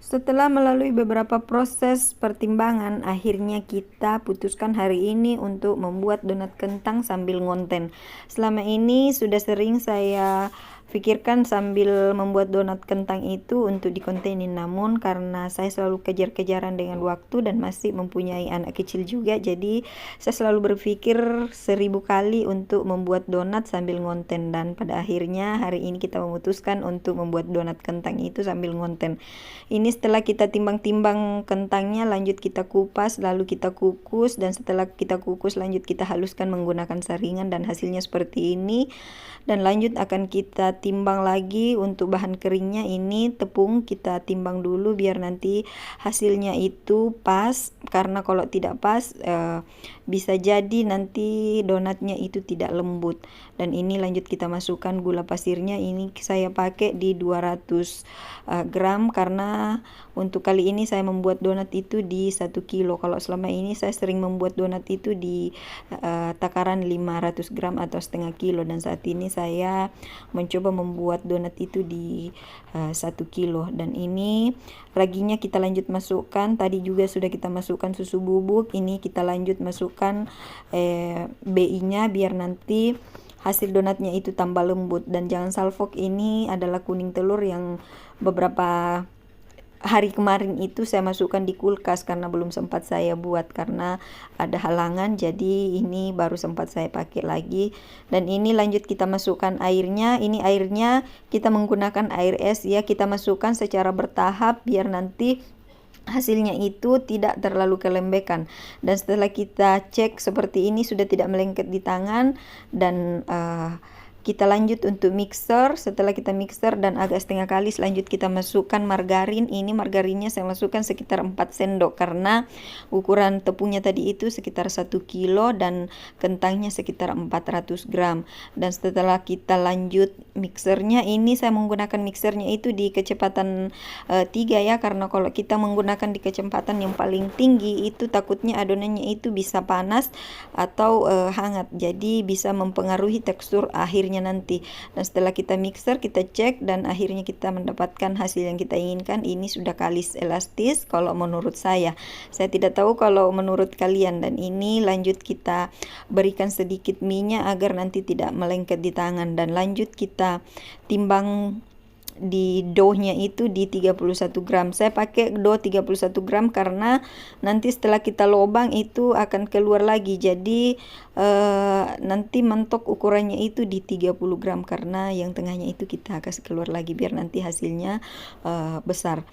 Setelah melalui beberapa proses pertimbangan, akhirnya kita putuskan hari ini untuk membuat donat kentang sambil ngonten. Selama ini sudah sering saya pikirkan sambil membuat donat kentang itu untuk dikontenin, namun karena saya selalu kejar-kejaran dengan waktu dan masih mempunyai anak kecil juga, jadi saya selalu berpikir 1000 kali untuk membuat donat sambil ngonten, dan pada akhirnya hari ini kita memutuskan untuk membuat donat kentang itu sambil ngonten. Ini setelah kita timbang-timbang kentangnya, lanjut kita kupas, lalu kita kukus, dan setelah kita kukus lanjut kita haluskan menggunakan saringan, dan hasilnya seperti ini. Dan lanjut akan kita timbang lagi untuk bahan keringnya. Ini tepung kita timbang dulu biar nanti hasilnya itu pas, karena kalau tidak pas bisa jadi nanti donatnya itu tidak lembut. Dan ini lanjut kita masukkan gula pasirnya. Ini saya pakai di 200 gram karena untuk kali ini saya membuat donat itu di 1 kilo. Kalau selama ini saya sering membuat donat itu di takaran 500 gram atau setengah kilo, dan saat ini saya mencoba membuat donat itu di 1 kilo. Dan ini raginya kita lanjut masukkan, tadi juga sudah kita masukkan susu bubuk, ini kita lanjut masukkan BI-nya biar nanti hasil donatnya itu tambah lembut. Dan jangan salfok, ini adalah kuning telur yang beberapa hari kemarin itu saya masukkan di kulkas karena belum sempat saya buat karena ada halangan, jadi ini baru sempat saya pakai lagi. Dan ini lanjut kita masukkan airnya. Ini airnya kita menggunakan air es ya, kita masukkan secara bertahap biar nanti hasilnya itu tidak terlalu kelembekan. Dan setelah kita cek seperti ini sudah tidak melengket di tangan, dan kita lanjut untuk mixer. Setelah kita mixer dan agak setengah kalis, lanjut kita masukkan margarin. Ini margarinnya saya masukkan sekitar 4 sendok karena ukuran tepungnya tadi itu sekitar 1 kilo dan kentangnya sekitar 400 gram. Dan setelah kita lanjut mixernya, ini saya menggunakan mixernya itu di kecepatan 3 ya, karena kalau kita menggunakan di kecepatan yang paling tinggi itu takutnya adonannya itu bisa panas atau hangat, jadi bisa mempengaruhi tekstur akhirnya nanti. Dan setelah kita mixer, kita cek, dan akhirnya kita mendapatkan hasil yang kita inginkan. Ini sudah kalis elastis kalau menurut saya tidak tahu kalau menurut kalian. Dan ini lanjut kita berikan sedikit minyak agar nanti tidak melengket di tangan, dan lanjut kita timbang di doughnya itu di 31 gram. Saya pakai dough 31 gram karena nanti setelah kita lobang itu akan keluar lagi, jadi nanti mentok ukurannya itu di 30 gram karena yang tengahnya itu kita kasih keluar lagi biar nanti hasilnya besar.